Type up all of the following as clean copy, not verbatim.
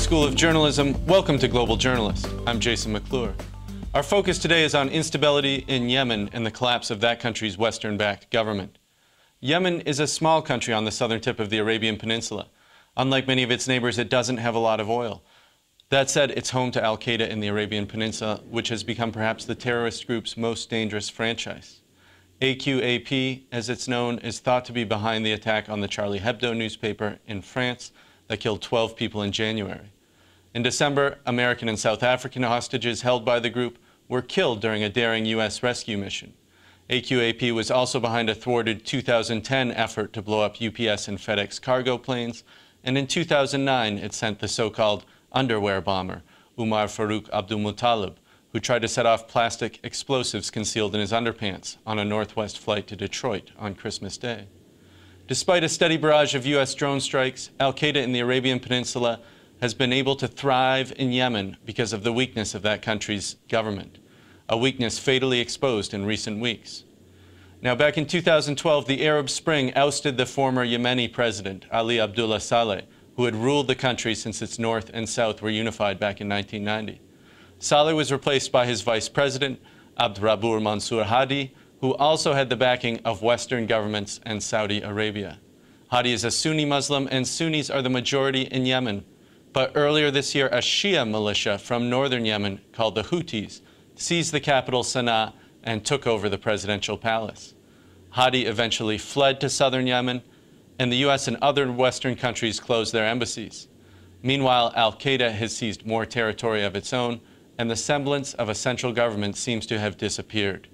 School of Journalism. Welcome to Global Journalist. I'm Jason McClure. Our focus today is on instability in Yemen and the collapse of that country's Western-backed government. Yemen is a small country on the southern tip of the Arabian Peninsula. Unlike many of its neighbors, it doesn't have a lot of oil. That said, it's home to Al-Qaeda in the Arabian Peninsula, which has become perhaps the terrorist group's most dangerous franchise. AQAP, as it's known, is thought to be behind the attack on the Charlie Hebdo newspaper in France that killed 12 people in January. In December, American and South African hostages held by the group were killed during a daring U.S. rescue mission. AQAP was also behind a thwarted 2010 effort to blow up UPS and FedEx cargo planes, and in 2009 it sent the so-called underwear bomber, Umar Farouk Abdulmuttalib, who tried to set off plastic explosives concealed in his underpants on a Northwest flight to Detroit on Christmas Day. Despite a steady barrage of U.S. drone strikes, Al-Qaeda in the Arabian Peninsula has been able to thrive in Yemen because of the weakness of that country's government, a weakness fatally exposed in recent weeks. Now, back in 2012, the Arab Spring ousted the former Yemeni president, Ali Abdullah Saleh, who had ruled the country since its north and south were unified back in 1990. Saleh was replaced by his vice president, Abd Rabbur Mansour Hadi, who also had the backing of Western governments and Saudi Arabia. Hadi is a Sunni Muslim, and Sunnis are the majority in Yemen. But earlier this year, a Shia militia from northern Yemen called the Houthis seized the capital, Sanaa, and took over the presidential palace. Hadi eventually fled to southern Yemen, and the U.S. and other Western countries closed their embassies. Meanwhile, Al-Qaeda has seized more territory of its own, and the semblance of a central government seems to have disappeared.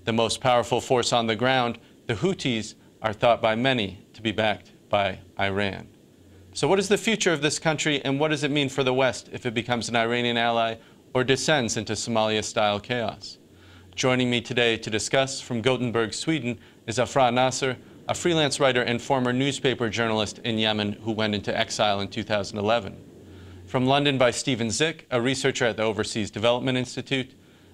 The most powerful force on the ground, the Houthis, are thought by many to be backed by Iran. So what is the future of this country, and what does it mean for the West if it becomes an Iranian ally or descends into Somalia-style chaos? Joining me today to discuss from Gothenburg, Sweden, is Afrah Nasser, a freelance writer and former newspaper journalist in Yemen who went into exile in 2011. From London by Stephen Zyck, a researcher at the Overseas Development Institute,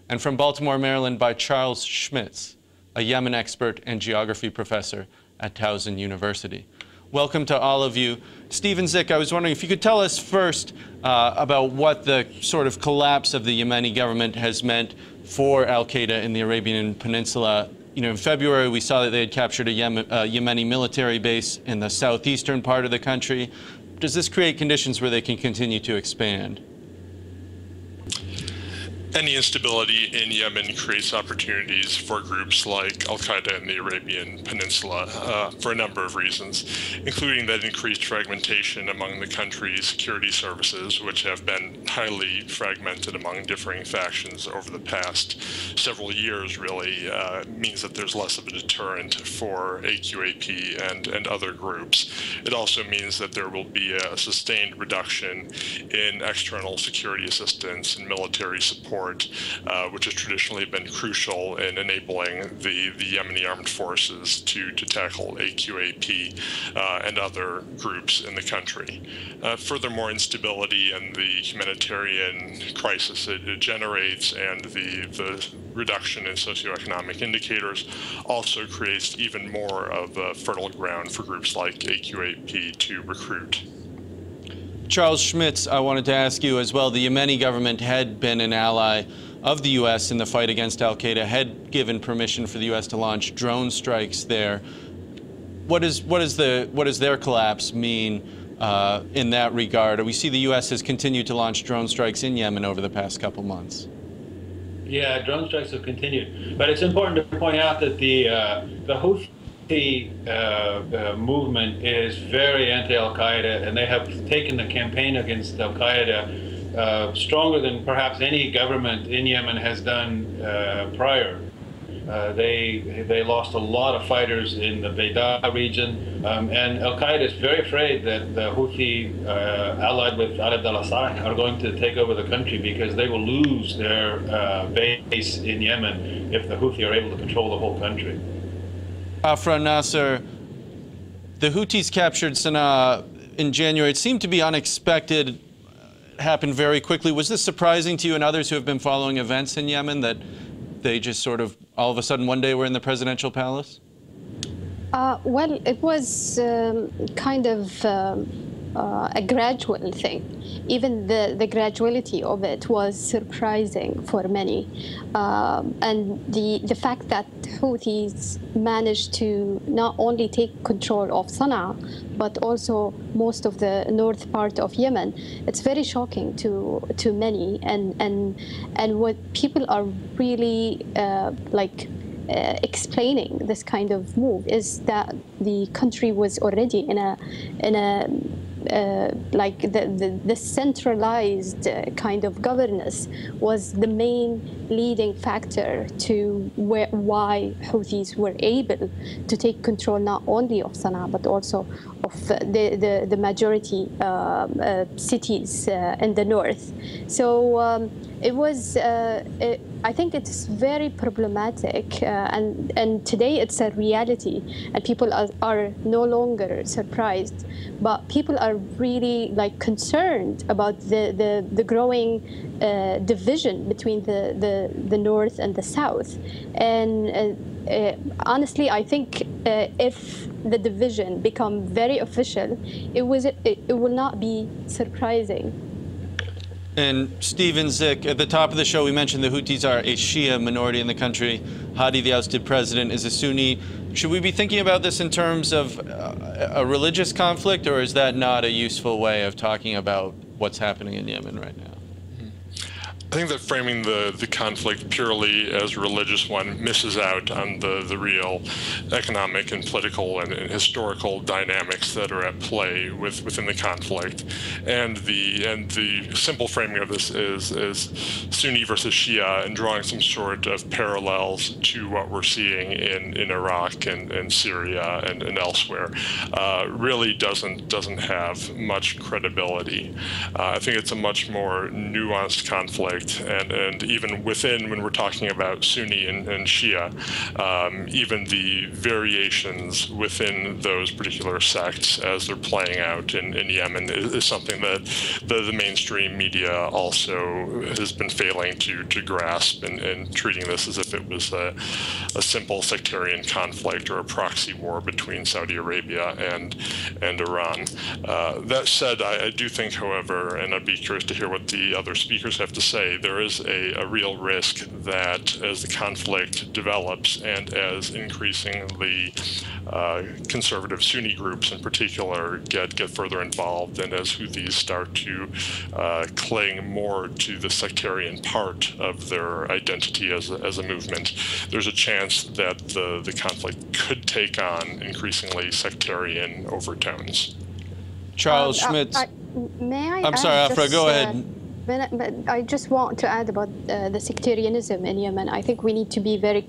and from Baltimore, Maryland by Charles Schmitz, a Yemen expert and geography professor at Towson University. Welcome to all of you. Stephen Zyck, I was wondering if you could tell us first about what the sort of collapse of the Yemeni government has meant for Al-Qaeda in the Arabian Peninsula. You know, in February, we saw that they had captured a Yemeni military base in the southeastern part of the country. Does this create conditions where they can continue to expand? Any instability in Yemen creates opportunities for groups like Al-Qaeda in the Arabian Peninsula for a number of reasons, including that increased fragmentation among the country's security services, which have been highly fragmented among differing factions over the past several years, really means that there's less of a deterrent for AQAP and other groups. It also means that there will be a sustained reduction in external security assistance and military support, which has traditionally been crucial in enabling the Yemeni armed forces to tackle AQAP and other groups in the country. Furthermore, instability and the humanitarian crisis it generates and the reduction in socioeconomic indicators also creates even more of a fertile ground for groups like AQAP to recruit. Charles Schmitz, I wanted to ask you as well. The Yemeni government had been an ally of the U.S. in the fight against Al-Qaeda, had given permission for the U.S. to launch drone strikes there. What does their collapse mean in that regard? We see the U.S. has continued to launch drone strikes in Yemen over the past couple months. Yeah, drone strikes have continued, but it's important to point out that the Houthi movement is very anti-Al-Qaeda, and they have taken the campaign against Al-Qaeda stronger than perhaps any government in Yemen has done prior. They lost a lot of fighters in the Bayda region, and Al-Qaeda is very afraid that the Houthi, allied with Arab al-Assad, are going to take over the country because they will lose their base in Yemen if the Houthi are able to control the whole country. Afrah Nasser, the Houthis captured Sanaa in January. It seemed to be unexpected, happened very quickly. Was this surprising to you and others who have been following events in Yemen, that they just sort of all of a sudden one day were in the presidential palace? Well, it was kind of a gradual thing. Even the graduality of it was surprising for many. And the fact that Houthis managed to not only take control of Sanaa, but also most of the north part of Yemen, it's very shocking to many. And what people are really explaining this kind of move is that the country was already in a like the centralized kind of governance was the main leading factor to why Houthis were able to take control not only of Sanaa but also of the majority cities in the north. So it was. I think it's very problematic, and today it's a reality, and people are no longer surprised, but people are really concerned about the growing division between the north and the south, and honestly, I think if the division become very official, it will not be surprising. And Stephen Zyck, at the top of the show, we mentioned the Houthis are a Shia minority in the country. Hadi, the ousted president, is a Sunni. Should we be thinking about this in terms of a religious conflict, or is that not a useful way of talking about what's happening in Yemen right now? I think that framing the conflict purely as a religious one misses out on the real economic and political and historical dynamics that are at play within the conflict. And the simple framing of this is Sunni versus Shia, and drawing some sort of parallels to what we're seeing in Iraq and Syria and elsewhere really doesn't have much credibility. I think it's a much more nuanced conflict. And even within, when we're talking about Sunni and Shia, even the variations within those particular sects as they're playing out in Yemen is something that the mainstream media also has been failing to grasp, and treating this as if it was a simple sectarian conflict or a proxy war between Saudi Arabia and Iran. That said, I do think, however, and I'd be curious to hear what the other speakers have to say, there is a real risk that as the conflict develops and as increasingly conservative Sunni groups in particular get further involved, and as Houthis start to cling more to the sectarian part of their identity as a movement, there's a chance that the conflict could take on increasingly sectarian overtones. Charles Schmitz. I'm sorry, Afrah, go ahead. But I just want to add about the sectarianism in Yemen. I think we need to be very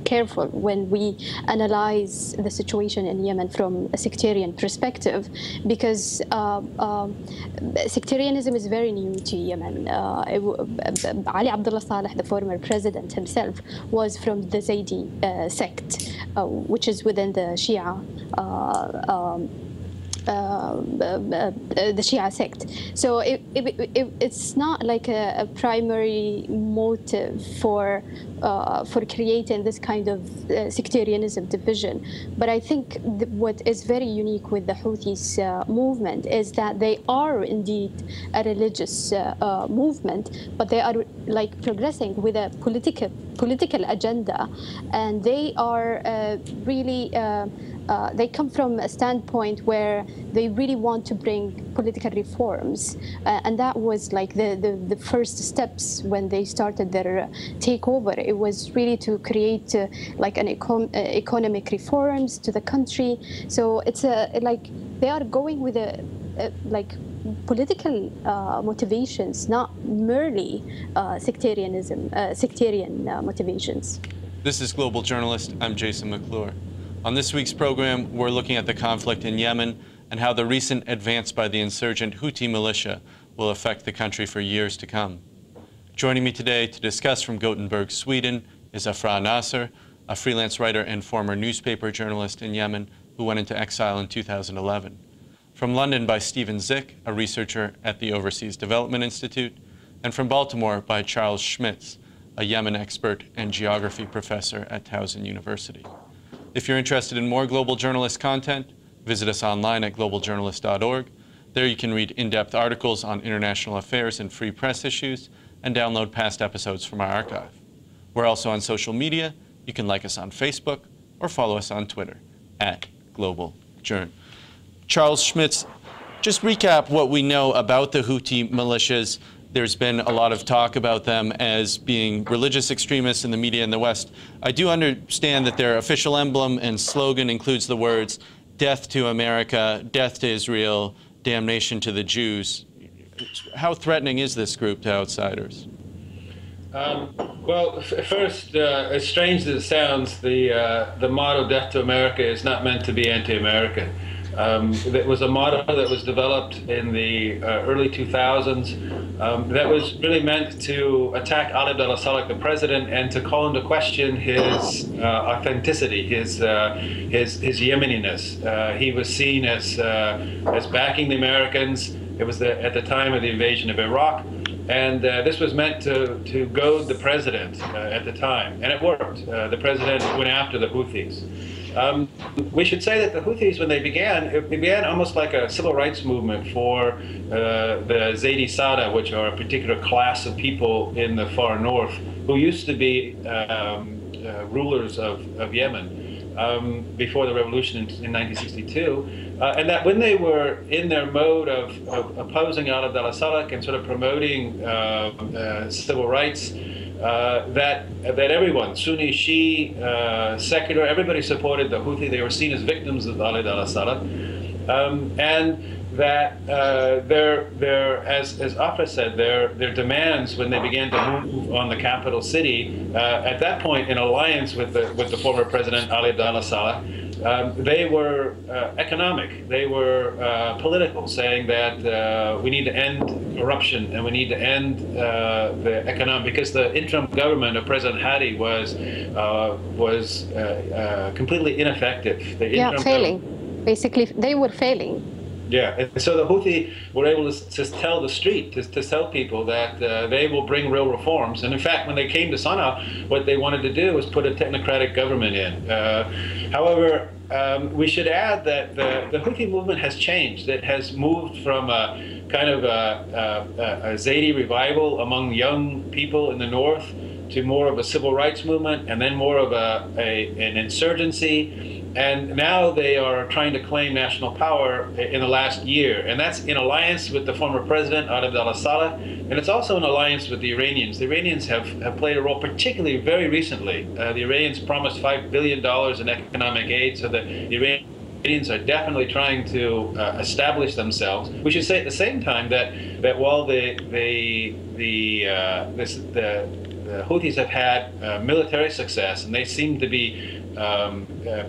careful when we analyze the situation in Yemen from a sectarian perspective, because sectarianism is very new to Yemen. Ali Abdullah Saleh, the former president himself, was from the Zaydi sect, which is within the Shia. The Shia sect. So it's not like a primary motive for creating this kind of sectarianism division. But I think what is very unique with the Houthis movement is that they are indeed a religious movement, but they are progressing with a political agenda, and they are really they come from a standpoint where they really want to bring political reforms, and that was the first steps when they started their takeover. It was really to create economic reforms to the country. So it's they are going with political motivations, not merely sectarian motivations. This is Global Journalist. I'm Jason McClure. On this week's program, we're looking at the conflict in Yemen and how the recent advance by the insurgent Houthi militia will affect the country for years to come. Joining me today to discuss from Gothenburg, Sweden, is Afrah Nasser, a freelance writer and former newspaper journalist in Yemen who went into exile in 2011. From London by Stephen Zyck, a researcher at the Overseas Development Institute, and from Baltimore by Charles Schmitz, a Yemen expert and geography professor at Towson University. If you're interested in more Global Journalist content, visit us online at globaljournalist.org. There you can read in-depth articles on international affairs and free press issues and download past episodes from our archive. We're also on social media. You can like us on Facebook or follow us on Twitter @GlobalJourn. Charles Schmitz, just recap what we know about the Houthi militias. There's been a lot of talk about them as being religious extremists in the media in the West. I do understand that their official emblem and slogan includes the words, "Death to America, death to Israel, damnation to the Jews." How threatening is this group to outsiders? Well, first, as strange as it sounds, the motto "Death to America" is not meant to be anti-American. It was a motto that was developed in the early 2000s that was really meant to attack Ali Abdullah Saleh, the president, and to call into question his authenticity, his Yemeniness. He was seen as backing the Americans. It was at the time of the invasion of Iraq. And this was meant to goad the president at the time, and it worked. The president went after the Houthis. We should say that the Houthis, when it began almost like a civil rights movement for the Zaidi Sada, which are a particular class of people in the far north who used to be rulers of Yemen before the revolution in 1962. And that when they were in their mode of opposing Ali Abdullah Saleh and sort of promoting civil rights, that everyone, Sunni, Shia, secular, everybody supported the Houthi. They were seen as victims of Ali Abdullah Saleh, and that as Afrah said, their demands when they began to move on the capital city, at that point in alliance with the former president Ali Abdullah Saleh, they were economic, they were political, saying that we need to end corruption and we need to end the economic, because the interim government of President Hadi was completely ineffective. Failing. Basically, they were failing. Yeah, and so the Houthi were able to tell the street, to tell people that they will bring real reforms. And in fact, when they came to Sanaa, what they wanted to do was put a technocratic government in. However, we should add that the Houthi movement has changed. It has moved from a kind of a Zaidi revival among young people in the north to more of a civil rights movement, and then more of an insurgency. And now they are trying to claim national power in the last year. And that's in alliance with the former president, Ali Abdullah Saleh. And it's also in alliance with the Iranians. The Iranians have played a role, particularly very recently. The Iranians promised $5 billion in economic aid, so the Iranians are definitely trying to establish themselves. We should say at the same time that while the Houthis have had military success, and they seem to be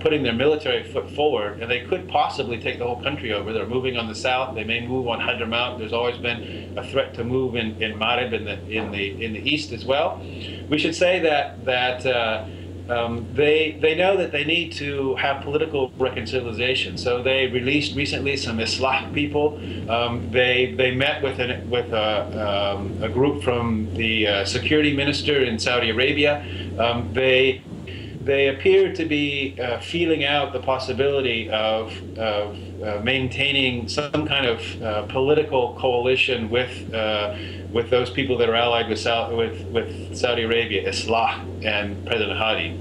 putting their military foot forward, and they could possibly take the whole country over. They're moving on the south. They may move on Hadramaut. There's always been a threat to move in Marib in the east as well. We should say that they know that they need to have political reconciliation. So they released recently some Islah people. They met with a group from the security minister in Saudi Arabia. They appear to be feeling out the possibility of maintaining some kind of political coalition with those people that are allied with Saudi Arabia, Islah, and President Hadi.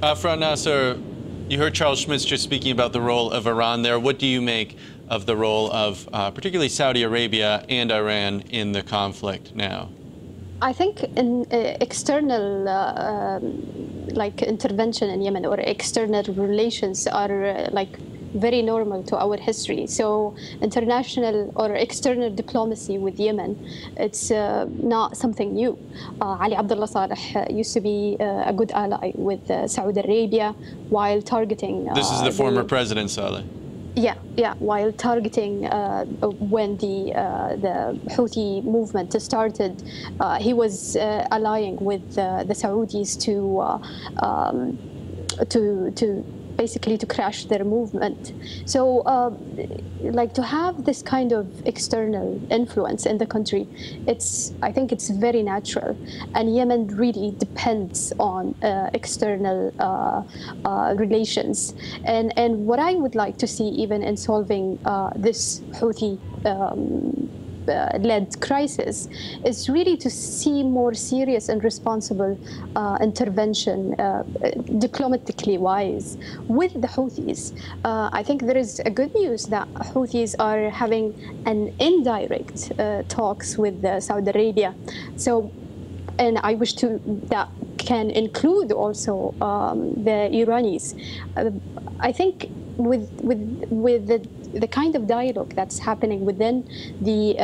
Afrah Nasser, you heard Charles Schmitz just speaking about the role of Iran there. What do you make of the role of particularly Saudi Arabia and Iran in the conflict now? I think in external like intervention in Yemen or external relations are like very normal to our history. So international or external diplomacy with Yemen, it's not something new. Ali Abdullah Saleh used to be a good ally with Saudi Arabia while targeting... This is the former President Saleh. Yeah, while targeting when the Houthi movement started, he was allying with the Saudis to basically to crash their movement. So like to have this kind of external influence in the country, I think it's very natural. And Yemen really depends on external relations. And what I would like to see even in solving this Houthi led crisis is really to see more serious and responsible intervention, diplomatically wise, with the Houthis. I think there is a good news that Houthis are having an indirect talks with Saudi Arabia. So, and I wish that can include also the Iranis. I think with the kind of dialogue that's happening within the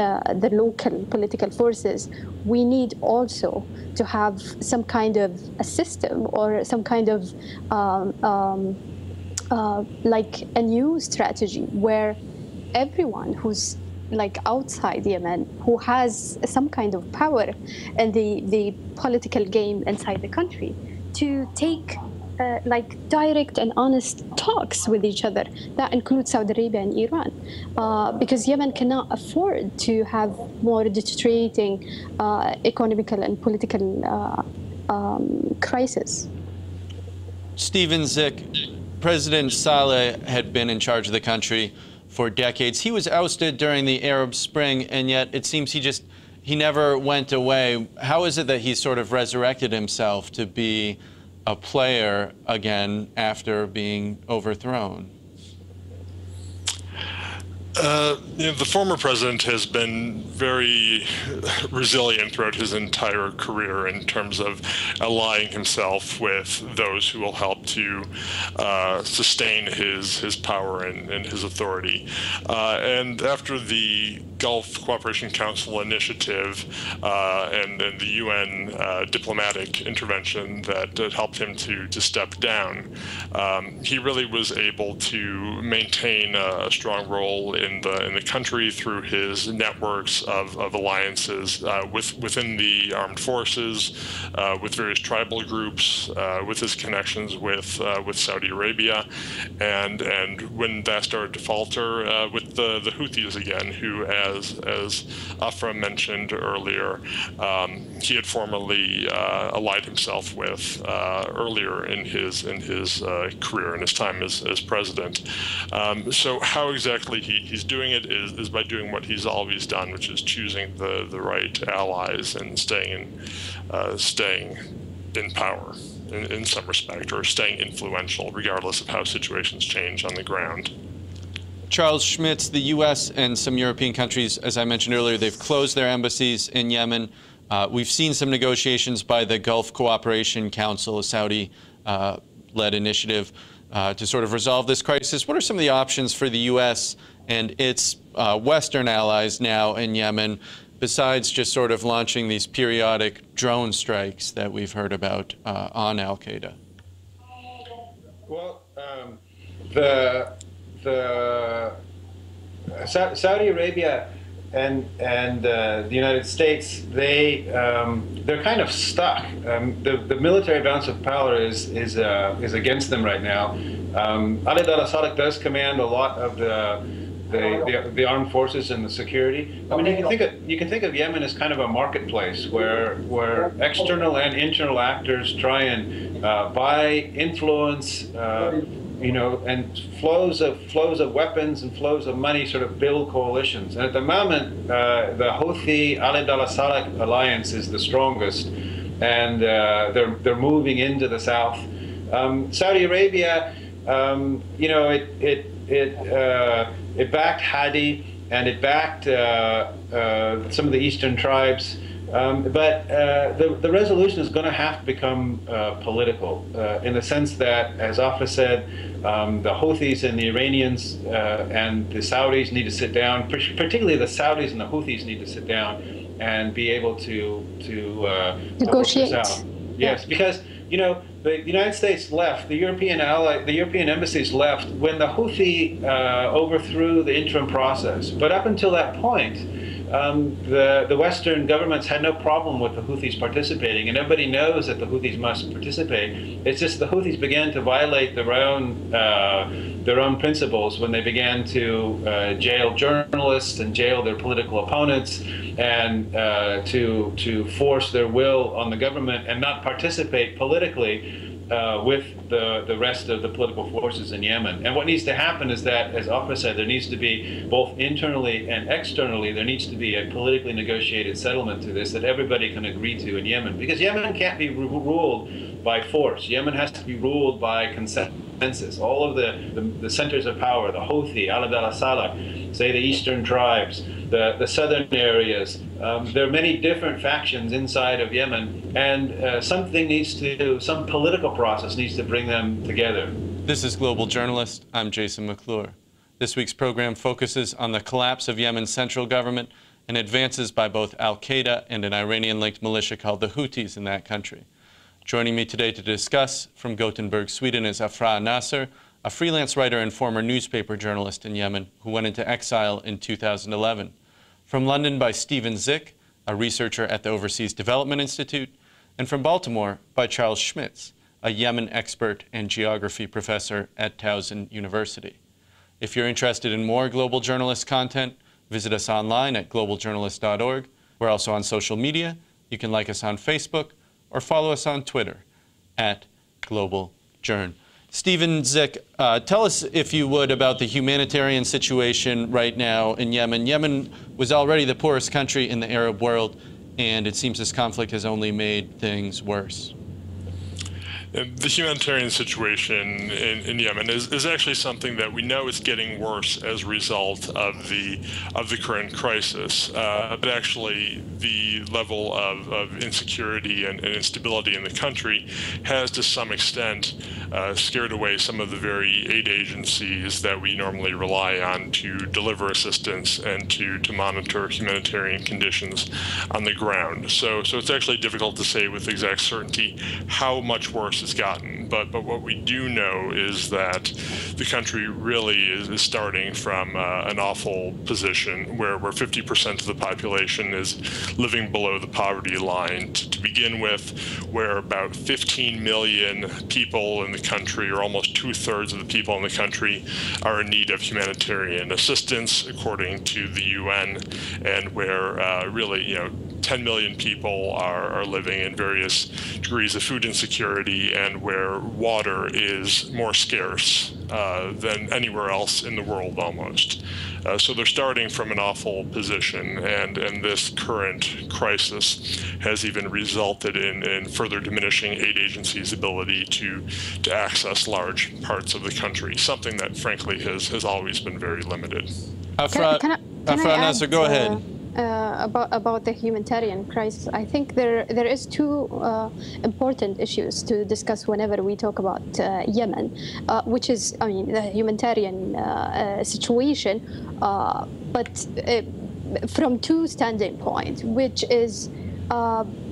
local political forces, we need also to have some kind of a system or some kind of like a new strategy where everyone who's like outside Yemen, who has some kind of power in the political game inside the country, to take like direct and honest talks with each other. That includes Saudi Arabia and Iran, because Yemen cannot afford to have more deteriorating economical and political crisis. Stephen Zyck, President Saleh had been in charge of the country for decades. He was ousted during the Arab Spring, and yet it seems he never went away. How is it that he sort of resurrected himself to be a player again after being overthrown? The former president has been very resilient throughout his entire career in terms of allying himself with those who will help to sustain his power and his authority. And after the Gulf Cooperation Council initiative and the UN diplomatic intervention that helped him to step down, he really was able to maintain a strong role in the country through his networks of alliances within the armed forces, with various tribal groups, with his connections with Saudi Arabia, and when that started to falter, with the Houthis again, who as Afrah mentioned earlier, he had formerly allied himself with earlier in his career and his time as president. So how exactly he's doing it is by doing what he's always done, which is choosing the right allies and staying in power in some respect, or staying influential regardless of how situations change on the ground. Charles Schmitz, the U.S. and some European countries, as I mentioned earlier, they've closed their embassies in Yemen. We've seen some negotiations by the Gulf Cooperation Council, a Saudi-led initiative, to sort of resolve this crisis. What are some of the options for the U.S. and its Western allies now in Yemen, besides just sort of launching these periodic drone strikes that we've heard about on al-Qaeda? Well, Saudi Arabia and the United States, they're kind of stuck. The military balance of power is against them right now. Ali al-Saleh does command a lot of the armed forces and the security. I mean, you can think of Yemen as kind of a marketplace where external and internal actors try and buy influence, and flows of weapons and flows of money sort of build coalitions. And at the moment, the Houthi Ali al-Saleh alliance is the strongest, and they're moving into the south. Saudi Arabia, it backed Hadi, and it backed some of the eastern tribes. But the resolution is going to have to become political, in the sense that, as Afrah said, the Houthis and the Iranians and the Saudis need to sit down. Particularly the Saudis and the Houthis need to sit down and be able to negotiate. Work this out. Yes, because the United States left, the European embassies left when the Houthi overthrew the interim process. But up until that point, the Western governments had no problem with the Houthis participating, and everybody knows that the Houthis must participate. It's just the Houthis began to violate their own principles when they began to jail journalists and jail their political opponents, and to force their will on the government and not participate politically with the rest of the political forces in Yemen. And what needs to happen is that, as Afrah said, there needs to be, both internally and externally, there needs to be a politically negotiated settlement to this that everybody can agree to in Yemen. Because Yemen can't be ruled by force. Yemen has to be ruled by consensus. All of the centers of power, the Houthi, al-Salah, say the eastern tribes, the southern areas. There are many different factions inside of Yemen, and some political process needs to bring them together. This is Global Journalist. I'm Jason McClure. This week's program focuses on the collapse of Yemen's central government and advances by both al-Qaeda and an Iranian-linked militia called the Houthis in that country. Joining me today to discuss from Gothenburg, Sweden, is Afrah Nasser, a freelance writer and former newspaper journalist in Yemen who went into exile in 2011. From London by Stephen Zyck, a researcher at the Overseas Development Institute, and from Baltimore by Charles Schmitz, a Yemen expert and geography professor at Towson University. If you're interested in more Global Journalist content, visit us online at globaljournalist.org. We're also on social media. You can like us on Facebook or follow us on Twitter at GlobalJourn. Stephen Zyck, tell us, if you would, about the humanitarian situation right now in Yemen. Yemen was already the poorest country in the Arab world, and it seems this conflict has only made things worse. The humanitarian situation in Yemen is actually something that we know is getting worse as a result of the current crisis. But actually, the level of insecurity and instability in the country has, to some extent, scared away some of the very aid agencies that we normally rely on to deliver assistance and to monitor humanitarian conditions on the ground. So it's actually difficult to say with exact certainty how much worse it's gotten, but what we do know is that the country really is starting from an awful position where 50% of the population is living below the poverty line to begin with, where about 15 million people in the country, or almost 2/3 of the people in the country, are in need of humanitarian assistance, according to the UN, and where really, 10 million people are living in various degrees of food insecurity, and where water is more scarce than anywhere else in the world almost. So they're starting from an awful position, and this current crisis has even resulted in further diminishing aid agencies' ability to access large parts of the country, something that frankly has always been very limited. Afrah Nasser, go ahead. About the humanitarian crisis, I think there is two important issues to discuss whenever we talk about Yemen, which is, the humanitarian situation, but from two standing points, which is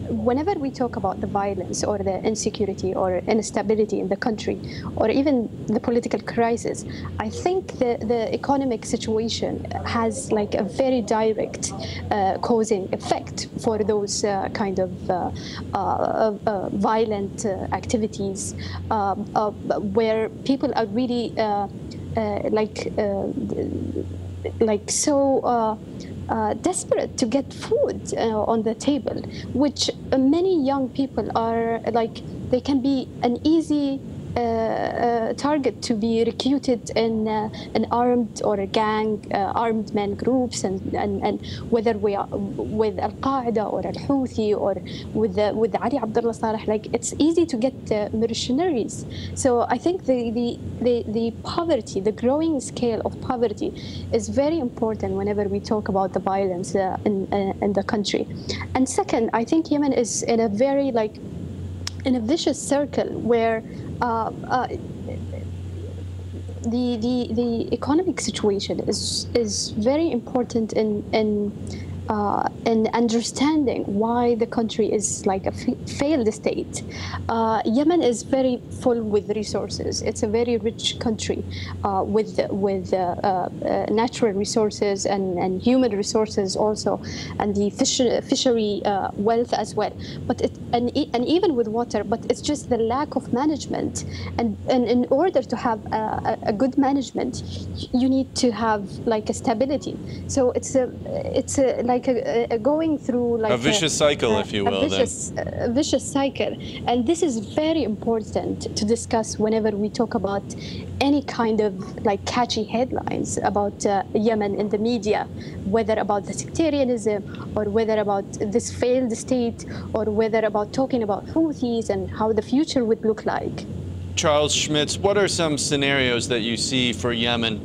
whenever we talk about the violence or the insecurity or instability in the country, or even the political crisis, I think the economic situation has like a very direct causing effect for those kind of violent activities, where people are really desperate to get food on the table, which many young people are they can be an easy target to be recruited in an armed or a gang, armed men groups, and whether we are with al-Qaeda or al-Houthi or with Ali Abdullah Saleh, it's easy to get mercenaries. So I think the poverty, the growing scale of poverty, is very important whenever we talk about the violence in the country. And second, I think Yemen is in a very in a vicious circle where the economic situation is very important in in understanding why the country is like a failed state. Yemen is very full with resources. It's a very rich country with natural resources and human resources also, and the fishery wealth as well. But and even with water, but it's just the lack of management. And in order to have a good management, you need to have like a stability. So it's like going through like a vicious cycle, if you will. A vicious cycle. And this is very important to discuss whenever we talk about any kind of like catchy headlines about Yemen in the media, whether about the sectarianism or whether about this failed state or whether about talking about Houthis and how the future would look like. Charles Schmitz, what are some scenarios that you see for Yemen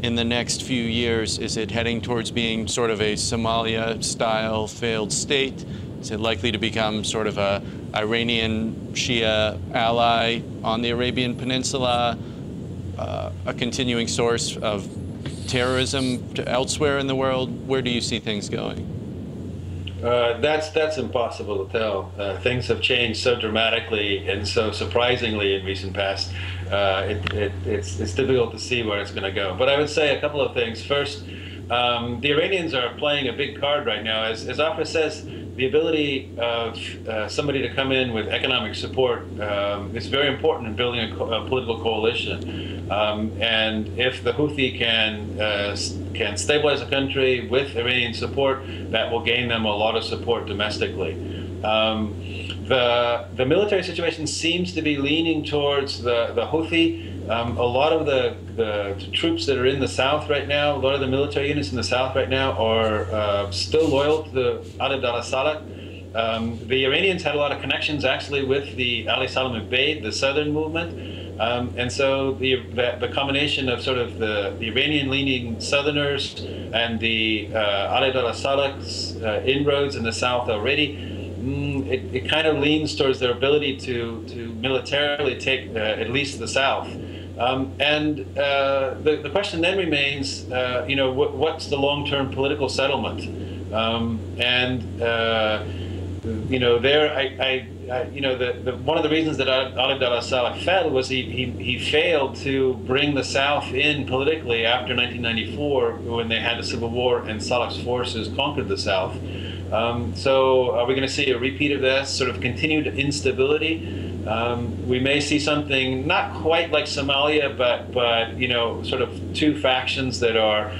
in the next few years? Is it heading towards being sort of a Somalia-style failed state? Is it likely to become sort of a Iranian Shia ally on the Arabian Peninsula, a continuing source of terrorism elsewhere in the world? Where do you see things going? That's impossible to tell. Things have changed so dramatically and so surprisingly in recent past. It's difficult to see where it's going to go. But I would say a couple of things. First, the Iranians are playing a big card right now. As Afrah says, the ability of somebody to come in with economic support is very important in building a political coalition. And if the Houthi can stabilize the country with Iranian support, that will gain them a lot of support domestically. The military situation seems to be leaning towards the Houthi. A lot of the troops that are in the south right now, a lot of the military units in the south right now are still loyal to the Ali Abdullah Saleh. The Iranians had a lot of connections actually with the Ali Salam Ubaid, the southern movement. And so the combination of sort of the Iranian-leaning southerners and the Ali Abdullah Saleh's inroads in the south already, it kind of leans towards their ability to militarily take at least the south. And the question then remains, what's the long-term political settlement? One of the reasons that Ali Abdullah Saleh fell was he failed to bring the South in politically after 1994 when they had a civil war and Saleh's forces conquered the South. So are we going to see a repeat of this sort of continued instability? We may see something not quite like Somalia, but sort of two factions that are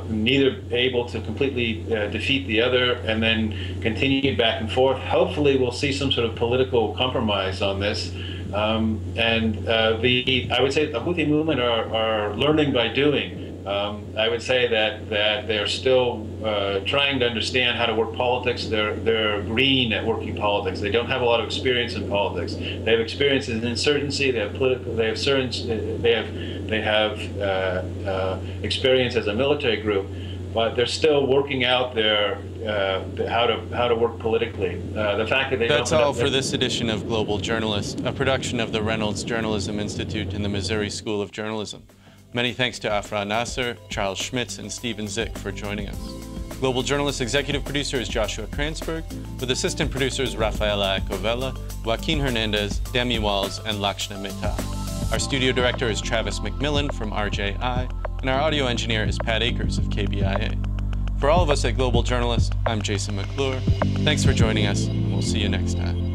neither able to completely defeat the other and then continue back and forth. Hopefully we'll see some sort of political compromise on this. I would say the Houthi movement are learning by doing. I would say that they're still trying to understand how to work politics. They're green at working politics. They don't have a lot of experience in politics. They have experience in insurgency. They have political. They have experience as a military group, but they're still working out their how to work politically. The fact that they That's all for this edition of Global Journalist, a production of the Reynolds Journalism Institute and the Missouri School of Journalism. Many thanks to Afrah Nasser, Charles Schmitz, and Stephen Zyck for joining us. Global Journalist executive producer is Joshua Kransberg, with assistant producers Rafaela Acovella, Joaquin Hernandez, Demi Walls, and Lakshna Mehta. Our studio director is Travis McMillan from RJI, and our audio engineer is Pat Akers of KBIA. For all of us at Global Journalist, I'm Jason McClure. Thanks for joining us, and we'll see you next time.